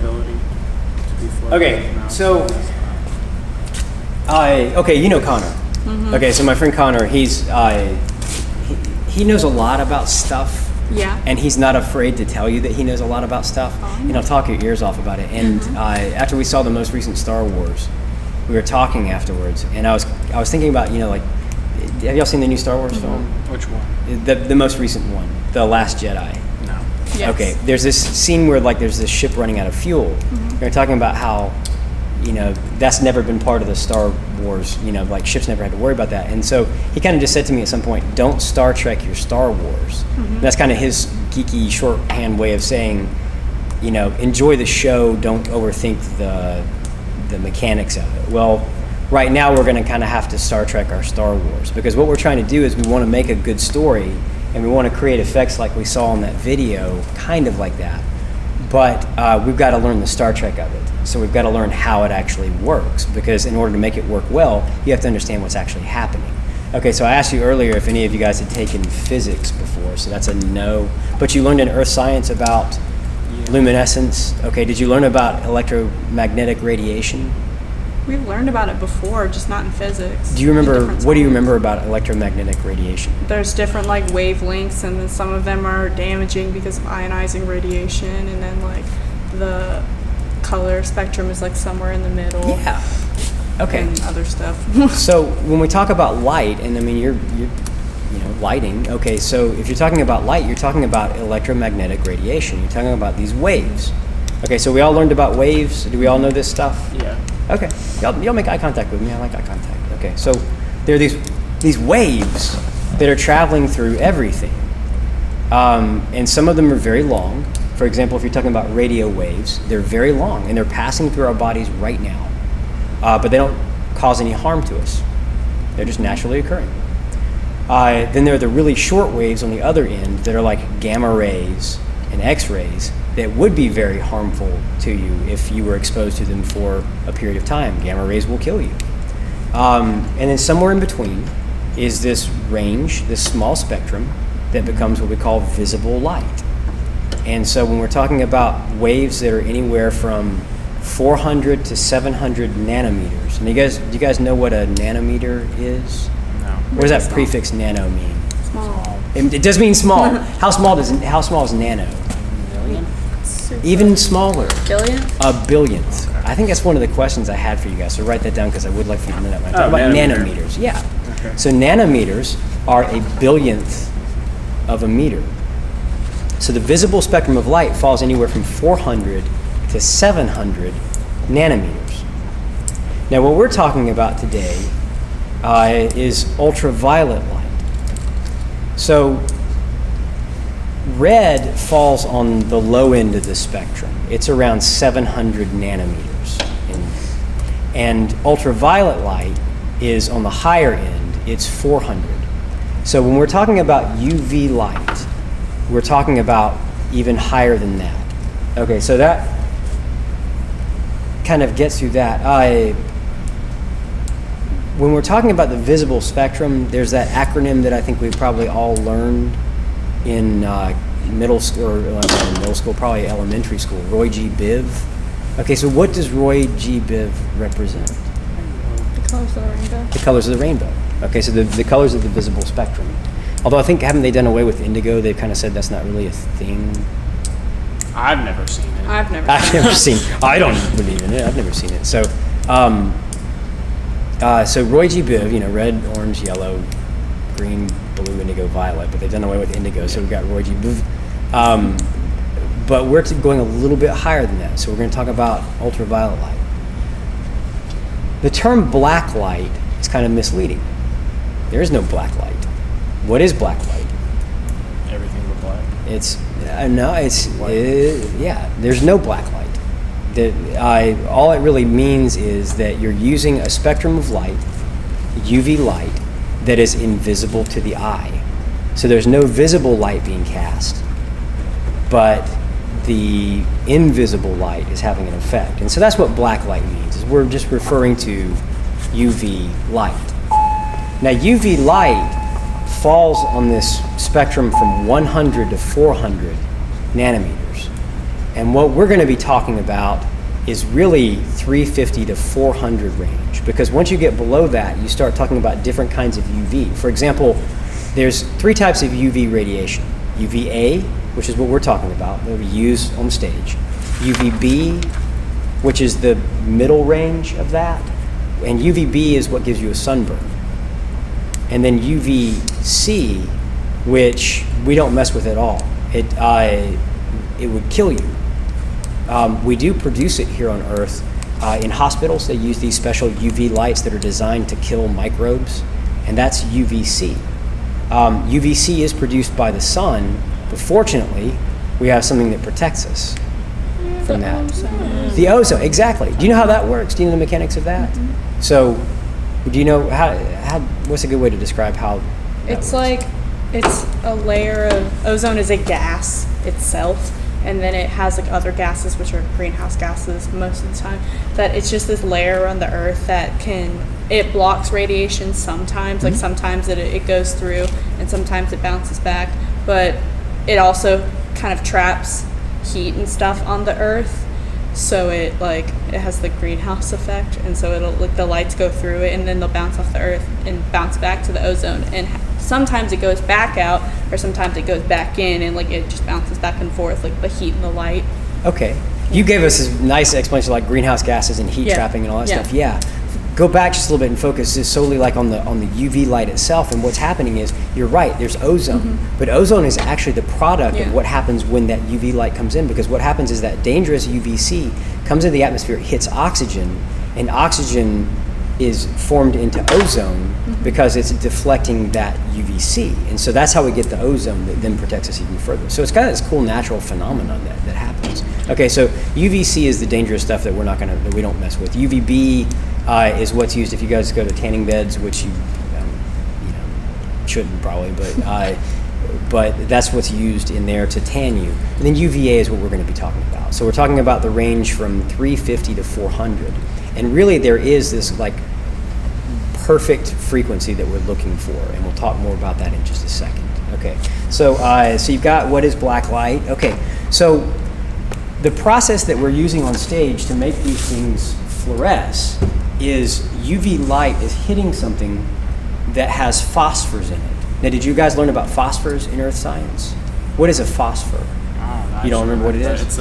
ability to be floated. Okay, so you know Connor. Mm-hmm. Okay, so my friend Connor, he knows a lot about stuff. Yeah. And he's not afraid to tell you that he knows a lot about stuff. And he'll talk your ears off about it. And after we saw the most recent Star Wars, we were talking afterwards, and I was thinking about, like, have y'all seen the new Star Wars film? Which one? The most recent one, The Last Jedi. No. Yes. Okay, there's this scene where there's this ship running out of fuel. They're talking about how, that's never been part of the Star Wars, ships never had to worry about that. And so he kind of just said to me at some point, don't Star Trek your Star Wars. That's kind of his geeky shorthand way of saying, enjoy the show, don't overthink the mechanics of it. Well, right now we're going to kind of have to Star Trek our Star Wars, because what we're trying to do is we want to make a good story, and we want to create effects like we saw in that video, kind of like that. But we've got to learn the Star Trek of it. So we've got to learn how it actually works, because in order to make it work well, you have to understand what's actually happening. Okay, so I asked you earlier if any of you guys had taken physics before, so that's a no. But you learned in earth science about luminescence. Okay, did you learn about electromagnetic radiation? We've learned about it before, just not in physics. Do you remember, what do you remember about electromagnetic radiation? There's different wavelengths, and then some of them are damaging because of ionizing radiation, and then the color spectrum is somewhere in the middle. Yeah. Okay. And other stuff. So when we talk about light, and I mean you're lighting. Okay, so if you're talking about light, you're talking about electromagnetic radiation. You're talking about these waves. Okay, so we all learned about waves. Do we all know this stuff? Yeah. Okay. Y'all make eye contact with me. I like eye contact. Okay, so there are these waves that are traveling through everything, and some of them are very long. For example, if you're talking about radio waves, they're very long, and they're passing through our bodies right now, but they don't cause any harm to us. They're just naturally occurring. Then there are the really short waves on the other end that are like gamma rays and X-rays that would be very harmful to you if you were exposed to them for a period of time. Gamma rays will kill you. And then somewhere in between is this range, this small spectrum that becomes what we call visible light. And so when we're talking about waves that are anywhere from 400 to 700 nanometers, and do you guys know what a nanometer is? No. What does that prefix nano mean? Small. It does mean small. How small is nano? Million? Even smaller. Billion? A billionth. Okay. I think that's one of the questions I had for you guys, so write that down because I would like for you to know that when I talk about nanometers. Yeah. Okay. So nanometers are a billionth of a meter. So the visible spectrum of light falls anywhere from 400 to 700 nanometers. Now what we're talking about today is ultraviolet light. So red falls on the low end of the spectrum. It's around 700 nanometers. And ultraviolet light is on the higher end, it's 400. So when we're talking about UV light, we're talking about even higher than that. Okay, so that kind of gets through that. When we're talking about the visible spectrum, there's that acronym that I think we probably all learned in middle school, probably elementary school, Roy G. Biv. Okay, so what does Roy G. Biv represent? The colors of the rainbow. The colors of the rainbow. Okay, so the colors of the visible spectrum. Although I think, haven't they done away with indigo? They've kind of said that's not really a thing. I've never seen it. I've never seen it. I don't believe in it. I've never seen it. So, so Roy G. Biv, red, orange, yellow, green, blue, indigo, violet, but they've done away with indigo, so we've got Roy G. Biv. But we're going a little bit higher than that, so we're going to talk about ultraviolet light. The term black light is kind of misleading. There is no black light. What is black light? Everything but black. There's no black light. All it really means is that you're using a spectrum of light, UV light, that is invisible to the eye. So there's no visible light being cast, but the invisible light is having an effect. And so that's what black light means, is we're just referring to UV light. Now UV light falls on this spectrum from 100 to 400 nanometers. And what we're going to be talking about is really 350 to 400 range, because once you get below that, you start talking about different kinds of UV. For example, there's 3 types of UV radiation. UVA, which is what we're talking about, that we use on stage. UVB, which is the middle range of that. And UVB is what gives you a sunburn. And then UVC, which we don't mess with at all. It would kill you. We do produce it here on Earth. In hospitals, they use these special UV lights that are designed to kill microbes, and that's UVC. UVC is produced by the sun, but fortunately, we have something that protects us from that. The ozone, exactly. Do you know how that works? Do you know the mechanics of that? Mm-hmm. So, do you know how? What's a good way to describe how? It's like it's a layer of ozone is a gas itself, and then it has like other gases, which are greenhouse gases most of the time. That it's just this layer around the Earth that it blocks radiation sometimes. Like sometimes it goes through, and sometimes it bounces back. But it also kind of traps heat and stuff on the Earth, so it has the greenhouse effect, and so it'll the lights go through it, and then they'll bounce off the Earth and bounce back to the ozone, and sometimes it goes back out, or sometimes it goes back in, and it just bounces back and forth, like the heat and the light. Okay, you gave us a nice explanation, like greenhouse gases and heat trapping and all that stuff. Yeah. Go back just a little bit and focus just solely like on the UV light itself. And what's happening is, you're right, there's ozone, but ozone is actually the product of what happens when that UV light comes in, because what happens is that dangerous UVC comes into the atmosphere, it hits oxygen, and oxygen is formed into ozone because it's deflecting that UVC. And so that's how we get the ozone that then protects us even further. So it's kind of this cool natural phenomenon that happens. Okay, so UVC is the dangerous stuff that that we don't mess with. UVB is what's used if you guys go to tanning beds, which you shouldn't probably, but that's what's used in there to tan you. And then UVA is what we're going to be talking about. So we're talking about the range from 350 to 400. And really there is this perfect frequency that we're looking for, and we'll talk more about that in just a second. Okay, so you've got what is black light. Okay, so the process that we're using on stage to make these things fluoresce is UV light is hitting something that has phosphors in it. Now, did you guys learn about phosphors in earth science? What is a phosphor? Oh, You don't remember what it is?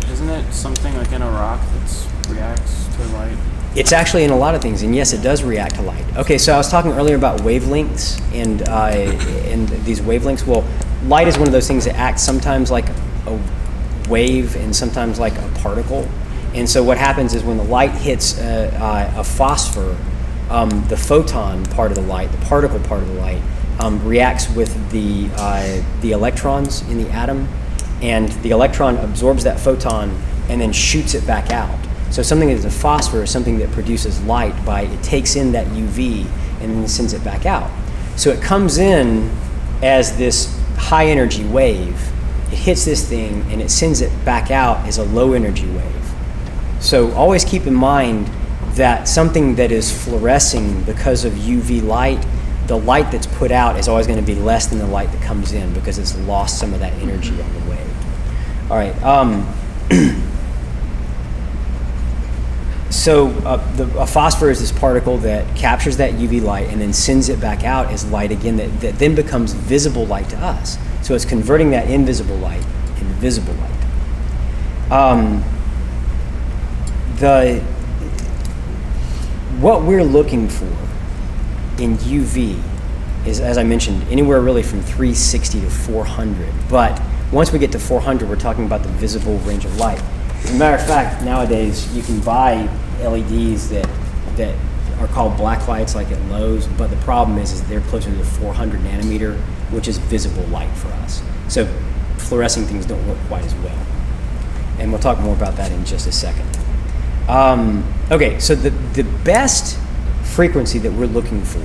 Isn't it something like in a rock that reacts to light? It's actually in a lot of things, and yes, it does react to light. Okay, so I was talking earlier about wavelengths and these wavelengths. Well, light is one of those things that acts sometimes like a wave and sometimes like a particle. And so what happens is when the light hits a phosphor, the photon part of the light, the particle part of the light, reacts with the electrons in the atom, and the electron absorbs that photon and then shoots it back out. So something that is a phosphor is something that produces light it takes in that UV and then sends it back out. So it comes in as this high energy wave, it hits this thing, and it sends it back out as a low energy wave. So always keep in mind that something that is fluorescing because of UV light, the light that's put out is always going to be less than the light that comes in because it's lost some of that energy on the wave. All right. So a phosphor is this particle that captures that UV light and then sends it back out as light again that then becomes visible light to us. So it's converting that invisible light into visible light. What we're looking for in UV is, as I mentioned, anywhere really from 360 to 400. But once we get to 400, we're talking about the visible range of light. As a matter of fact, nowadays you can buy LEDs that are called black lights, like at Lowe's, but the problem is they're closer to the 400 nanometer, which is visible light for us. So fluorescing things don't work quite as well. And we'll talk more about that in just a second. Okay, so the best frequency that we're looking for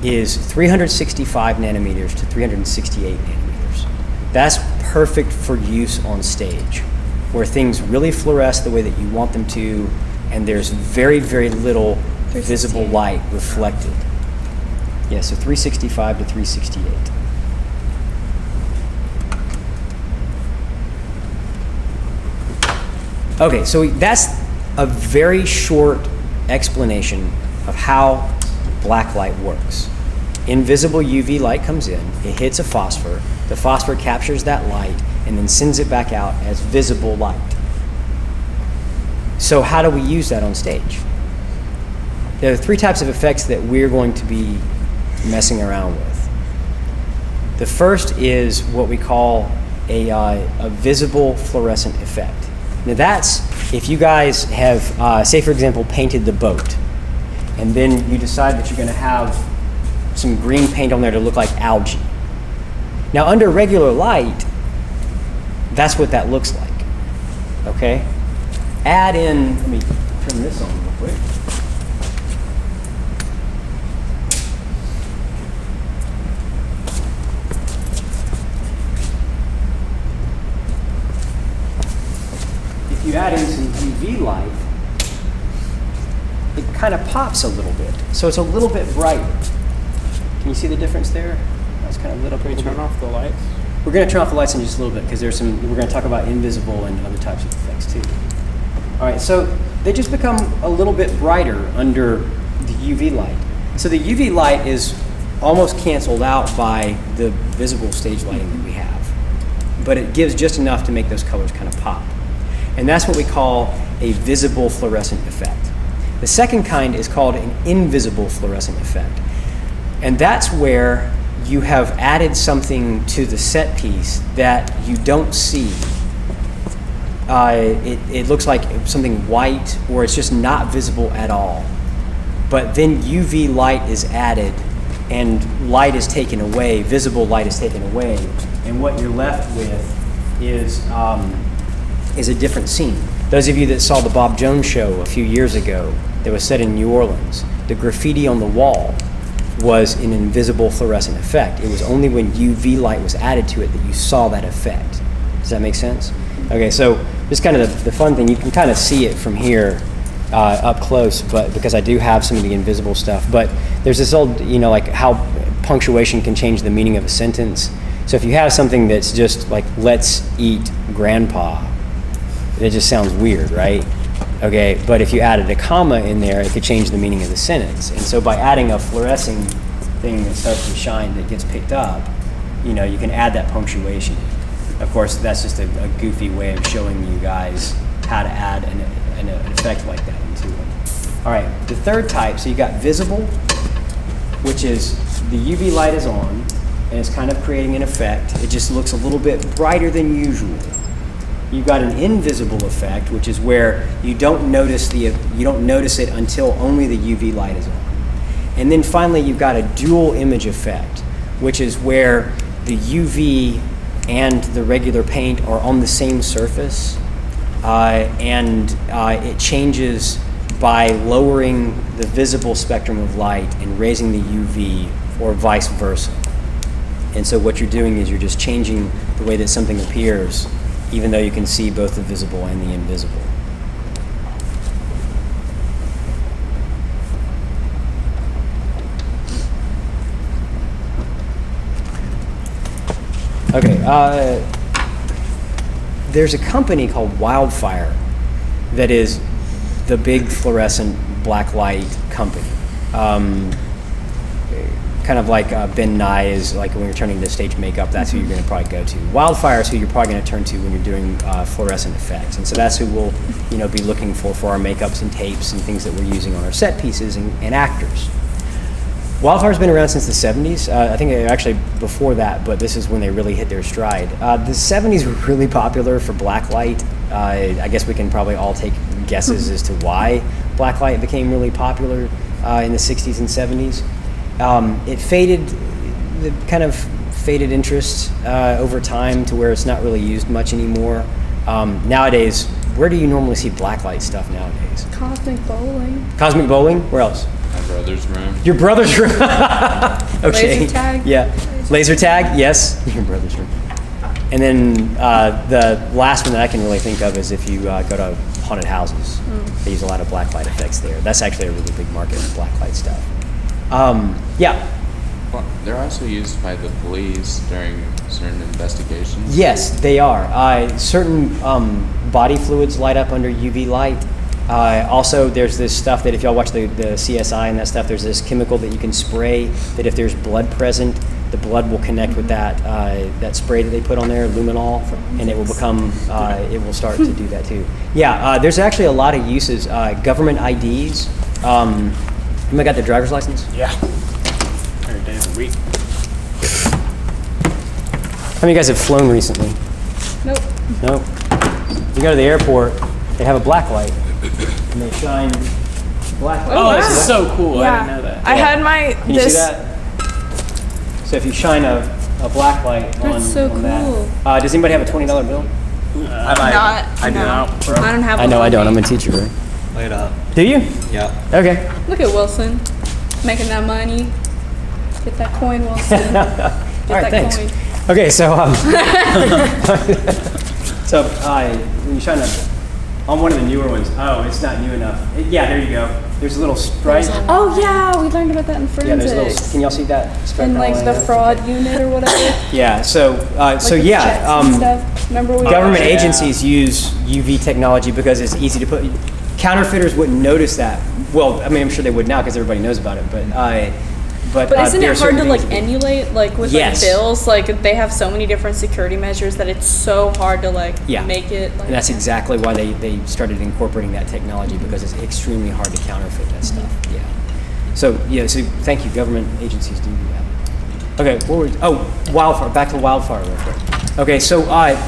is 365 nanometers to 368 nanometers. That's perfect for use on stage, where things really fluoresce the way that you want them to, and there's very, very little visible light reflected. Yeah, so 365 to 368. Okay, so that's a very short explanation of how black light works. Invisible UV light comes in, it hits a phosphor, the phosphor captures that light and then sends it back out as visible light. So how do we use that on stage? There are 3 types of effects that we're going to be messing around with. The first is what we call a visible fluorescent effect. Now that's if you guys have, say for example, painted the boat, and then you decide that you're going to have some green paint on there to look like algae. Now under regular light, that's what that looks like, okay? Add in, let me turn this on real quick. If you add in some UV light, it kind of pops a little bit. So it's a little bit brighter. Can you see the difference there? That's kind of lit up a Can we little turn bit. off the lights? We're going to turn off the lights in just a little bit because we're going to talk about invisible and other types of effects too. All right, so they just become a little bit brighter under the UV light. So the UV light is almost canceled out by the visible stage lighting that we have, but it gives just enough to make those colors kind of pop. And that's what we call a visible fluorescent effect. The second kind is called an invisible fluorescent effect. And that's where you have added something to the set piece that you don't see. It looks like something white, or it's just not visible at all. But then UV light is added and light is taken away, visible light is taken away, and what you're left with is a different scene. Those of you that saw the Bob Jones show a few years ago that was set in New Orleans, the graffiti on the wall was an invisible fluorescent effect. It was only when UV light was added to it that you saw that effect. Does that make sense? Okay, so just kind of the fun thing, you can kind of see it from here up close, but because I do have some of the invisible stuff, but there's this old, like how punctuation can change the meaning of a sentence. So if you have something that's just like, let's eat grandpa, it just sounds weird, right? Okay, but if you added a comma in there, it could change the meaning of the sentence. And so by adding a fluorescing thing that starts to shine that gets picked up, you can add that punctuation. Of course, that's just a goofy way of showing you guys how to add an effect like that into it. All right, the third type, so you got visible, which is the UV light is on, and it's kind of creating an effect. It just looks a little bit brighter than usual. You've got an invisible effect, which is where you don't notice it until only the UV light is on. And then finally, you've got a dual image effect, which is where the UV and the regular paint are on the same surface, and it changes by lowering the visible spectrum of light and raising the UV, or vice versa. And so what you're doing is you're just changing the way that something appears, even though you can see both the visible and the invisible. Okay, there's a company called Wildfire that is the big fluorescent black light company. Kind of like Ben Nye is like when you're turning to stage makeup, that's who you're going to probably go to. Wildfire is who you're probably going to turn to when you're doing fluorescent effects. And so that's who we'll be looking for our makeups and tapes and things that we're using on our set pieces and actors. Wildfire's been around since the 70s. I think actually before that, but this is when they really hit their stride. The 70s were really popular for black light. I guess we can probably all take guesses as to why black light became really popular in the 60s and 70s. It faded, the kind of faded interest over time to where it's not really used much anymore. Nowadays, where do you normally see blacklight stuff nowadays? Cosmic bowling. Cosmic bowling? Where else? My brother's room. Your brother's room. Okay. Laser tag. Yeah. Laser tag, yes. Your brother's room. And then the last one that I can really think of is if you go to haunted houses. They use a lot of blacklight effects there. That's actually a really big market for blacklight stuff. Yeah. Well, they're also used by the police during certain investigations. Yes, they are. Certain body fluids light up under UV light. Also, there's this stuff that if y'all watch the CSI and that stuff, there's this chemical that you can spray that if there's blood present, the blood will connect with that spray that they put on there, luminol, and it will become, it will start to do that too. Yeah, there's actually a lot of uses. Government IDs. Anybody got their driver's license? Yeah. Every day of the week. How many of you guys have flown recently? Nope. Nope. You go to the airport, they have a black light, and they shine black light. Oh, wow. that's so cool. I Yeah. didn't know that. I had my Can you see that? So if you shine a black light on, That's so on cool. that. Does anybody have a $20 bill? I do No. I don't have I one know on I don't. me. I'm a teacher, right? Lay it up. Do you? Yeah. Okay. Look at Wilson making that money. Get that coin, Wilson. Get All right, that thanks. coin. Okay, so when you shine on one of the newer ones, oh, it's not new enough. Yeah, there you go. There's a little stripe. Oh yeah, we learned about that in Yeah, there's a forensics. little. Can y'all see that stripe? And kinda like line the up? fraud unit or whatever. Yeah. So so Like the checks yeah. and stuff. Remember we Government Yeah. agencies use UV technology because it's easy to put. Counterfeiters wouldn't notice that. Well, I mean, I'm sure they would now because everybody knows about it. But But isn't there are it hard certain to like things- emulate? Like with Yes. like bills, like they have so many different security measures that it's so hard to like Yeah. make it. Like, And that's exactly why they started incorporating that technology because it's extremely hard to counterfeit that stuff. Yeah. So yeah. So thank you. Government agencies do that. Okay. Wildfire. Back to wildfire real quick. Okay. So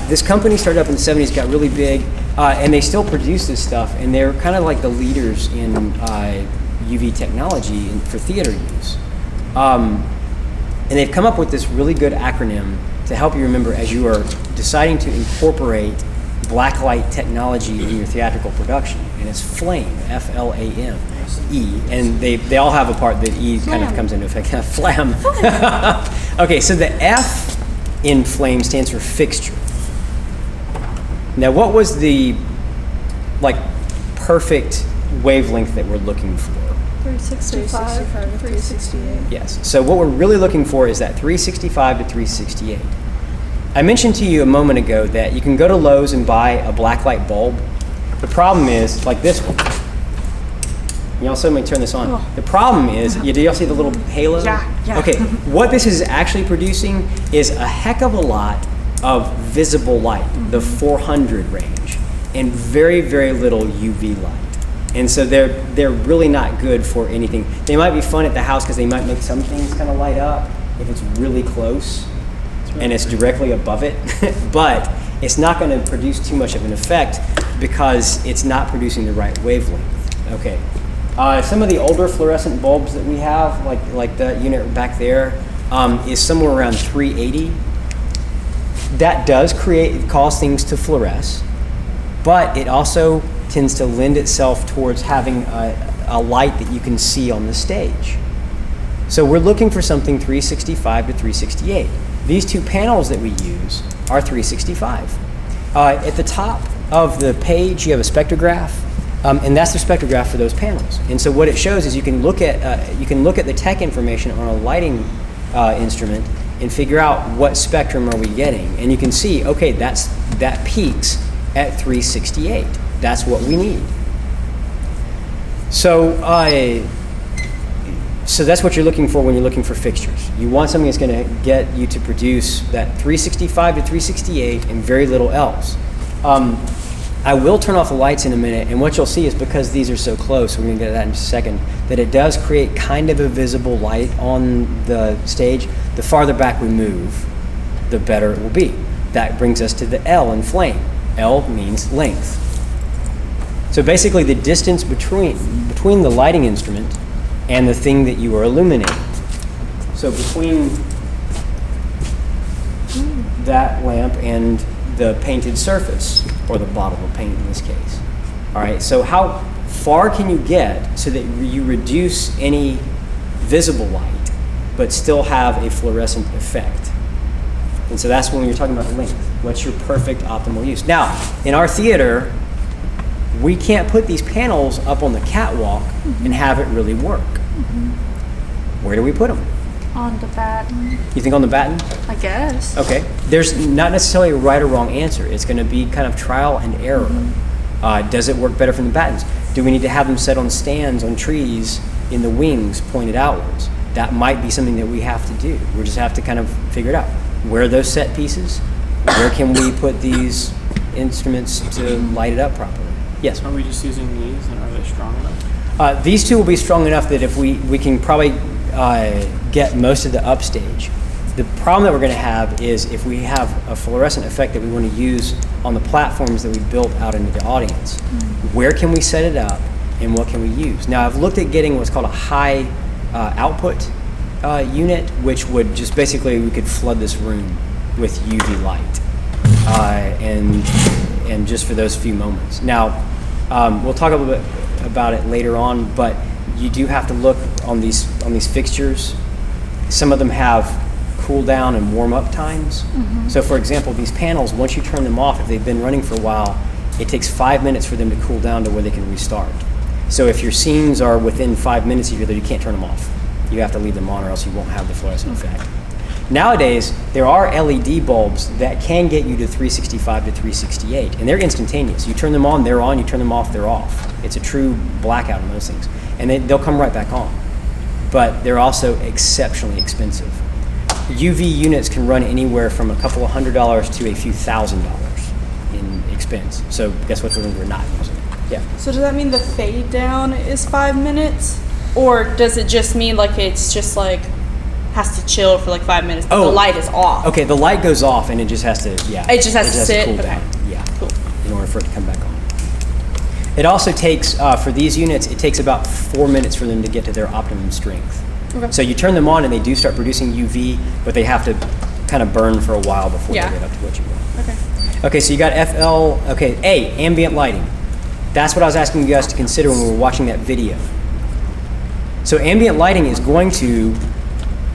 this company started up in the 70s, got really big, and they still produce this stuff, and they're kind of like the leaders in UV technology for theater use. And they've come up with this really good acronym to help you remember as you are deciding to incorporate blacklight technology in your theatrical production. And it's FLAME, F-L-A-M-E. And they all have a part that E kind of comes into effect. Flam. Okay, so the F in FLAME stands for fixture. Now, what was the perfect wavelength that we're looking for? 365 to 368. Yes. So what we're really looking for is that 365 to 368. I mentioned to you a moment ago that you can go to Lowe's and buy a blacklight bulb. The problem is, like this one. Y'all saw me turn this on. The problem is, do y'all see the little halo? Yeah. Okay, what this is actually producing is a heck of a lot of visible light, the 400 range, and very, very little UV light. And so they're really not good for anything. They might be fun at the house because they might make some things kind of light up if it's really close and it's directly above it. But it's not going to produce too much of an effect because it's not producing the right wavelength. Okay. Some of the older fluorescent bulbs that we have, like that unit back there, is somewhere around 380. That does cause things to fluoresce, but it also tends to lend itself towards having a light that you can see on the stage. So we're looking for something 365 to 368. These two panels that we use are 365. At the top of the page, you have a spectrograph, and that's the spectrograph for those panels. And so what it shows is you can look at the tech information on a lighting instrument and figure out what spectrum are we getting. And you can see, okay, that peaks at 368. That's what we need. So that's what you're looking for when you're looking for fixtures. You want something that's going to get you to produce that 365 to 368 and very little else. I will turn off the lights in a minute, and what you'll see is because these are so close, we're going to get to that in just a second, that it does create kind of a visible light on the stage. The farther back we move, the better it will be. That brings us to the L in FLAME. L means length. So basically the distance between the lighting instrument and the thing that you are illuminating. So between that lamp and the painted surface, or the bottle of paint in this case. All right, so how far can you get so that you reduce any visible light, but still have a fluorescent effect? And so that's when you're talking about length. What's your perfect optimal use? Now, in our theater, we can't put these panels up on the catwalk and have it really work. Where do we put them? On the batten, You think on the batten? I guess. Okay. There's not necessarily a right or wrong answer. It's going to be kind of trial and error. Does it work better from the battens? Do we need to have them set on stands on trees in the wings pointed outwards? That might be something that we have to do. We just have to kind of figure it out. Where are those set pieces? Where can we put these instruments to light it up properly? Yes? Are we just using these, and are they strong enough? These two will be strong enough that if we can probably get most of the upstage. The problem that we're going to have is if we have a fluorescent effect that we want to use on the platforms that we built out into the audience. Where can we set it up and what can we use? Now, I've looked at getting what's called a high output unit, which would just basically, we could flood this room with UV light and just for those few moments. Now, we'll talk a little bit about it later on, but you do have to look on these fixtures. Some of them have cool down and warm up times. So for example, these panels, once you turn them off, if they've been running for a while, it takes 5 minutes for them to cool down to where they can restart. So if your scenes are within 5 minutes of each other, you can't turn them off. You have to leave them on or else you won't have the fluorescent effect. Nowadays, there are LED bulbs that can get you to 365 to 368, and they're instantaneous. You turn them on, they're on. You turn them off, they're off. It's a true blackout on those things. And they'll come right back on. But they're also exceptionally expensive. UV units can run anywhere from a couple of $100s to a few $1,000s in expense. So guess what we're not using? Yeah. So does that mean the fade down is 5 minutes? Or does it just mean like it's just like has to chill for like 5 minutes, but the light is off? Okay, the light goes off and it just has to, yeah. It just has to sit? cool Okay. down, yeah, Cool. in order for it to come back on. It also takes, for these units, it takes about 4 minutes for them to get to their optimum strength. Okay. So you turn them on and they do start producing UV, but they have to kind of burn for a while before they get up to what you want. Okay. Okay, so you got FL, okay, A, ambient lighting. That's what I was asking you guys to consider when we were watching that video. So ambient lighting is going to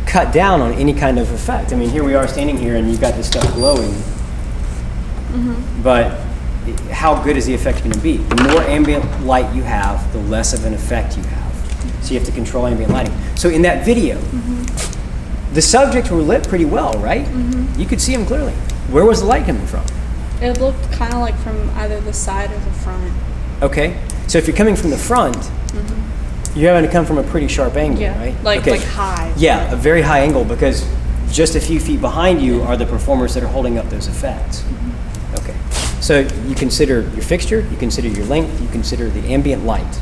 cut down on any kind of effect. I mean, here we are standing here and you've got this stuff glowing, but how good is the effect going to be? The more ambient light you have, the less of an effect you have. So you have to control ambient lighting. So in that video, the subjects were lit pretty well, right? You could see them clearly. Where was the light coming from? It looked kind of like from either the side or the front. Okay, so if you're coming from the front, you're having to come from a pretty sharp angle, Yeah, right? like Okay. like high. Yeah, a very high angle because just a few feet behind you are the performers that are holding up those effects. Okay, so you consider your fixture, you consider your length, you consider the ambient light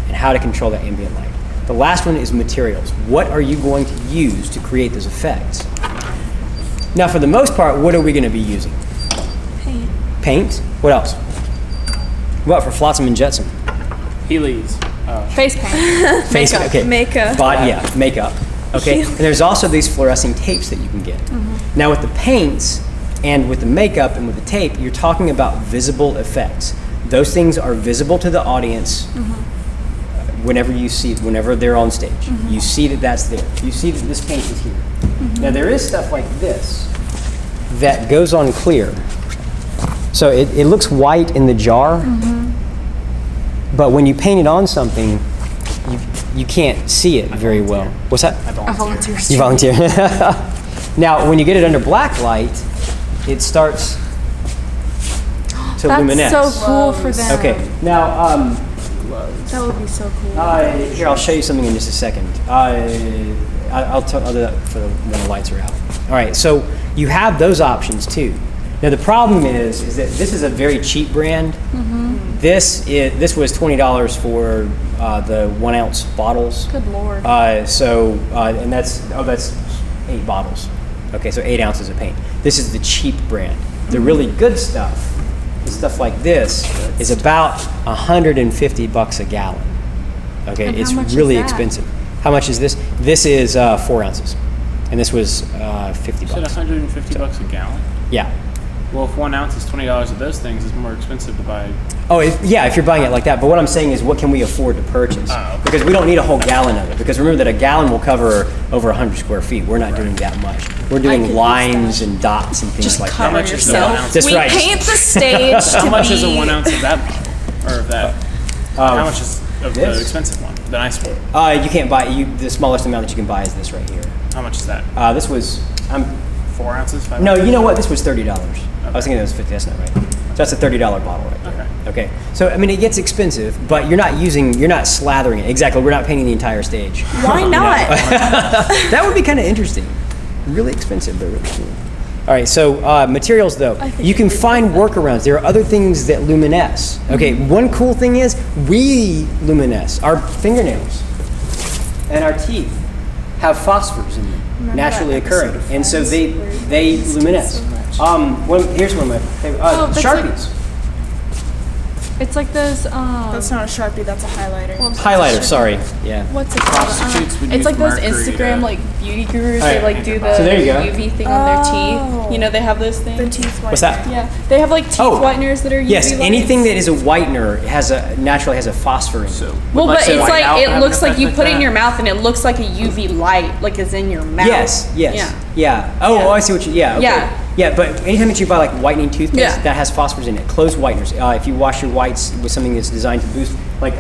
and how to control that ambient light. The last one is materials. What are you going to use to create those effects? Now, for the most part, what are we going to be using? Paint. Paint? What else? What for Flotsam and Jetsam? Heelys. Face paint. Face, Makeup. okay. Makeup. Yeah, makeup. Okay, and there's also these fluorescing tapes that you can get. Now with the paints and with the makeup and with the tape, you're talking about visible effects. Those things are visible to the audience whenever they're on stage. You see that that's there. You see that this paint is here. Now there is stuff like this that goes on clear. So it looks white in the jar, but when you paint it on something, you can't see it very well. What's that? A volunteer. You volunteer. Now, when you get it under black light, it starts to luminesce. That's so cool for them. Okay. Now, That would be so cool. here, I'll show you something in just a second. I'll do that for when the lights are out. All right. So you have those options too. Now the problem is that this is a very cheap brand. This was $20 for the 1 ounce bottles. Good Lord. And that's 8 bottles. Okay, so 8 ounces of paint. This is the cheap brand. The really good stuff, the stuff like this, is about $150 a gallon. Okay, And it's how much is really that? expensive. How much is this? This is 4 ounces, and this was You said $50. $150 a gallon. Yeah. Well, if 1 ounce is $20 of those things, it's more expensive to buy. Oh, yeah, if you're buying it like that. But what I'm saying is, what can we afford to purchase? Oh, okay. Because we don't need a whole gallon of it. Because remember that a gallon will cover over 100 square feet. We're not doing that much. We're could doing use lines and dots and things Just like cover that. much is the 1 yourself. ounce? That's we right. paint the stage to How much be. is a 1 ounce of that bottle? Or of that? How much is of the this? expensive one? The nice one? You can't buy. The smallest amount that you can buy is this right here. How much is that? This was, 4 ounces? 5 no, ounces? you know what? This was $30. I was thinking that was 50. That's not right. So that's a $30 bottle right there. Okay. So I mean, it gets expensive, but you're not slathering it. Exactly. We're not painting the entire stage. Why not? That would be kind of interesting. Really expensive, but really cool. All right, so materials though, you can find workarounds. There are other things that luminesce. Okay, one cool thing is we luminesce. Our fingernails and our teeth have phosphors in them, naturally occurring, and so they luminesce. Here's one of my favorite Sharpies. It's like those. That's not a Sharpie, that's a highlighter. Highlighter, sorry. Yeah. What's it called? Prostitutes would It's use like those mercury Instagram to- like beauty gurus. All They right. like do the So there you go. UV thing on their teeth. You know, they have those things. The teeth whitener. What's that? Yeah, they have like teeth Oh. whiteners that are UV Yes, lights. anything that is a whitener naturally has a phosphor in it. So, Well, would, but say, it's white like out it have looks an like you effect put it in that? your mouth and it looks like a UV light, like it's in your mouth. Yes. Yeah. Oh, Yeah. I see what you. Yeah. Okay. Yeah. Yeah, but anytime that you buy like whitening toothpaste, Yeah. that has phosphors in it. Closed whiteners. If you wash your whites with something that's designed to boost, like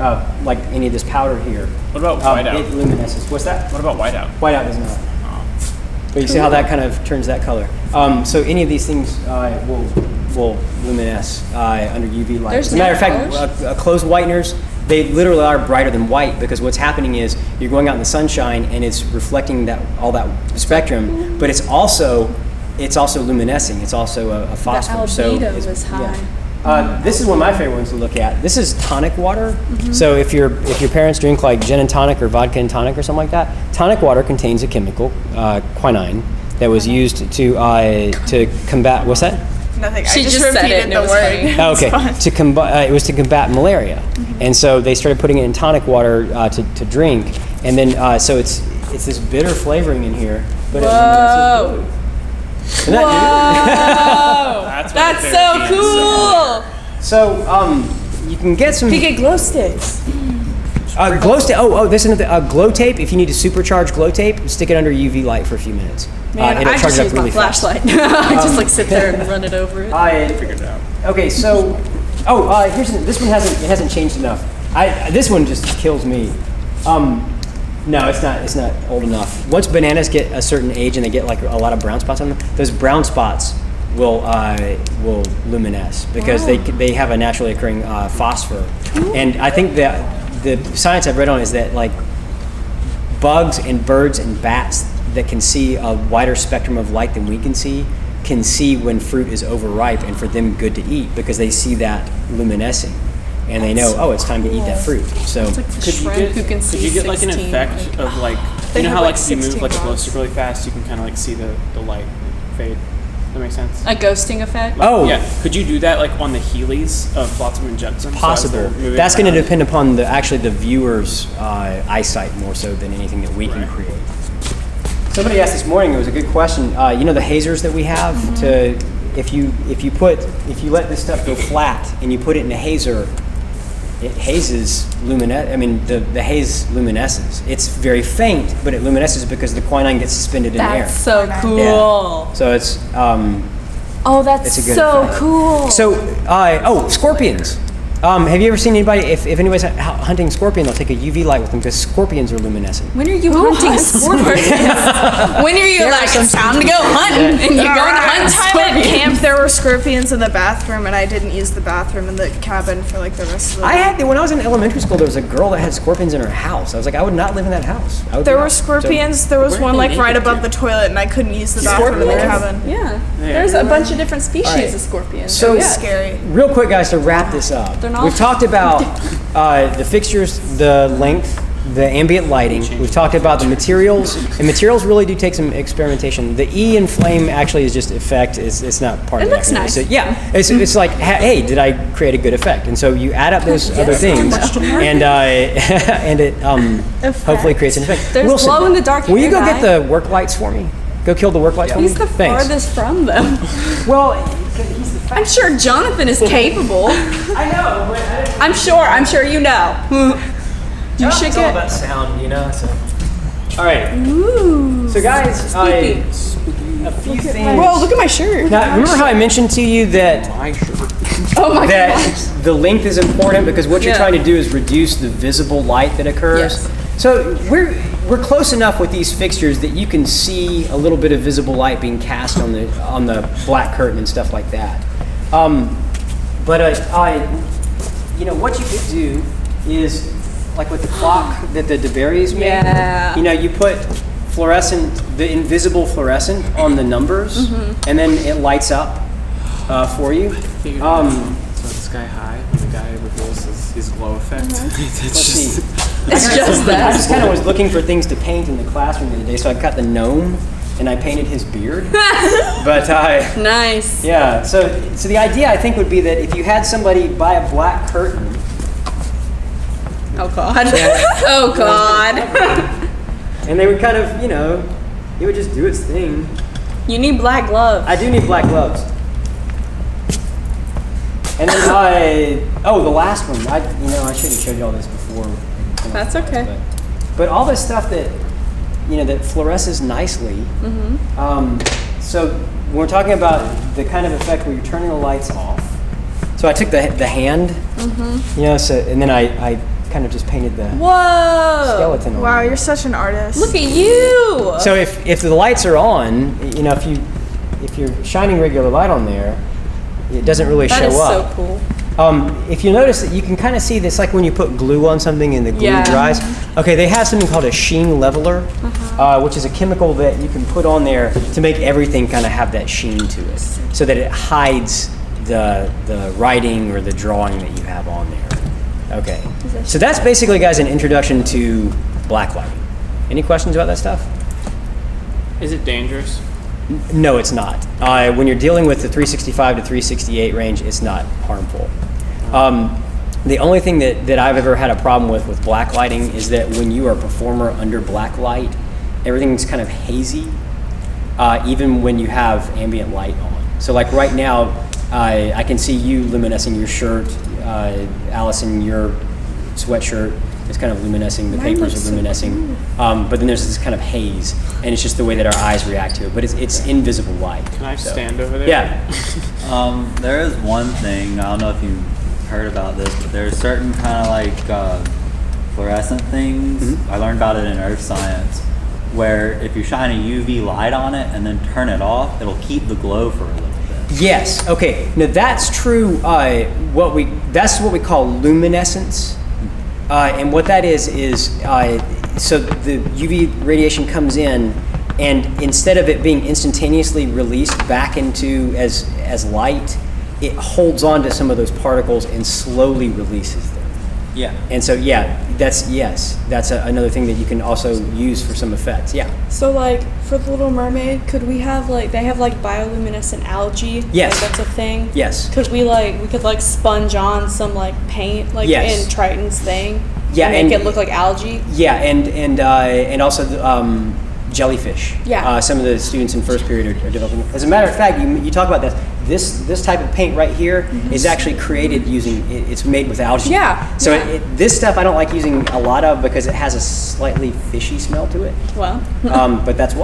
any of this powder here. What about whiteout? It luminesces. What's that? What about whiteout? Whiteout does not. But you see how that kind of turns that color. So any of these things will luminesce under UV light. There's As a matter of nail fact, closed whiteners, they literally are brighter than white because what's happening is you're going out in the sunshine and it's reflecting all that spectrum, but it's also luminescing. It's also a phosphor. albedo it's, is high. This is one of my favorite ones to look at. This is tonic water. So if your parents drink like gin and tonic or vodka and tonic or something like that, tonic water contains a chemical, quinine, that was used to combat. What's that? Nothing. She I just just said repeated it and it the was word. funny. Oh, okay. It was to combat malaria, and so they started putting it in tonic water to drink, and then so it's this bitter flavoring in here, but it luminesces blue. Isn't that neat? Oh, That's that's so cool. So you can get some You get glow sticks. glow tape. This is glow tape. If you need to supercharge glow tape, stick it under UV light for a few minutes. Man, it'll I charge just it up use really my fast. flashlight. I just like sit there and run it over it. Figured it out. Okay, so this one hasn't changed enough. This one just kills me. No, it's not old enough. Once bananas get a certain age and they get like a lot of brown spots on them, those brown spots will luminesce because they have a naturally occurring phosphor. And I think that the science I've read on is that like bugs and birds and bats that can see a wider spectrum of light than we can see when fruit is overripe and for them good to eat because they see that luminescing. And they know, it's time to eat that fruit. So It's like the shrimp who can see could you get like an 16, effect of like, They you know have, how like, like if you move 16 like a glow rods. stick really fast, you can kind of like see the light fade. That makes sense. A ghosting effect. Oh. Yeah. Could you do that like on the Heelys of Flotsam and Jetsam? So as possible. they're moving That's going to around? depend upon the viewer's eyesight more so than anything that we can create. Somebody asked this morning. It was a good question. You know the hazers that we have to if you let this stuff go flat and you put it in a hazer, it hazes the haze luminesces. It's very faint, but it luminesces because the quinine gets suspended in air. That's so cool. Yeah. So it's Oh, that's It's a good so effect. cool. So scorpions. Have you ever seen anybody, if anybody's hunting scorpion, they'll take a UV light with them because scorpions are luminescent. When are you hunting scorpions? When are you like, it's time to go hunting and you're going to hunt One time at scorpions? camp, there were scorpions in the bathroom, and I didn't use the bathroom in the cabin for like the rest of the When I was in elementary school, there was a girl that had scorpions in her house. I was like, I would not live in that house. I would There be were out. So- scorpions. There was Where one are they like right native above to? the toilet, and I couldn't use the bathroom in the cabin. Yeah. There's a bunch of different species Alright. of scorpions. So It was scary. Real quick, guys, to wrap this up, They're not- we've talked about the fixtures, the length, the ambient lighting. We've talked about the materials, and materials really do take some experimentation. The E in flame actually is just effect. It's not part It of the looks acronym. nice. So, yeah, it's like, hey, did I create a good effect? And so you add up those other things, and and it hopefully creates an effect. There's glow-in-the-dark will you go hair get guy. the work lights for me? Go kill the work lights for me. He's the Thanks. farthest from them. Well, I'm sure Jonathan is capable. I know, but I didn't. I'm sure you know. You should It's all get. about sound, you know. So. All right. Ooh. So guys, Spooky. a few things. Whoa, look at my shirt. Now, remember how I mentioned to you that Oh my gosh. that the length is important because what you're Yeah. trying to do is reduce the visible light that occurs. Yes. So we're close enough with these fixtures that you can see a little bit of visible light being cast on the black curtain and stuff like that. But what you could do is, like with the clock that the DeBerry's made, Yeah. you put the invisible fluorescent on the numbers, and then it lights up for you. Figured it out. So it's sky high when the guy reveals his glow effect. Let's see. It's just I that. just kind of was looking for things to paint in the classroom the other day, so I got the gnome and I painted his beard. But Nice. yeah, so the idea I think would be that if you had somebody buy a black curtain, Oh God. Oh God. and they would kind of, it would just do its thing. You need black gloves. I do need black gloves. And then the last one. I should have showed you all this before. That's okay. But all this stuff that that fluoresces nicely. So when we're talking about the kind of effect where you're turning the lights off. So I took the hand. And then I kind of just painted the Whoa. skeleton on. Wow, there. you're such an artist. Look at you. So if the lights are on, if you're shining regular light on there, it doesn't really That show is up. so cool. If you notice that you can kind of see this, like when you put glue on something and the glue Yeah. dries. Okay, they have something called a sheen leveler, which is a chemical that you can put on there to make everything kind of have that sheen to it, so that it hides the writing or the drawing that you have on there. Okay, so that's basically, guys, an introduction to black lighting. Any questions about that stuff? Is it dangerous? No, it's not. When you're dealing with the 365 to 368 range, it's not harmful. The only thing that I've ever had a problem with black lighting is that when you are a performer under black light, everything's kind of hazy, even when you have ambient light on. So like right now, I can see you luminescing your shirt, Allison, your sweatshirt is kind of luminescing, the papers are luminescing, but then there's this kind of haze, and it's just the way that our eyes react to it, but it's invisible light. Can I stand over there? Yeah. There is one thing, I don't know if you heard about this, but there's certain kind of like fluorescent things. I learned about it in earth science, where if you shine a UV light on it and then turn it off, it'll keep the glow for a little bit. Yes. Okay. Now that's true. That's what we call luminescence, and what that is so the UV radiation comes in, and instead of it being instantaneously released back into as light, it holds on to some of those particles and slowly releases them. Yeah. And so that's another thing that you can also use for some effects. Yeah. So like for the Little Mermaid, could we have they have bioluminescent algae? Yes. Like, that's a thing. Yes. Could we could sponge on some paint Yes. in Triton's thing? Yeah, And make and- it look like algae. Yeah, and also jellyfish. Yeah. Some of the students in first period are developing. As a matter of fact, you talk about this. This type of paint right here is actually created using. It's made with algae. Yeah, So yeah. This stuff I don't like using a lot of because it has a slightly fishy smell to it. Well. But that's why.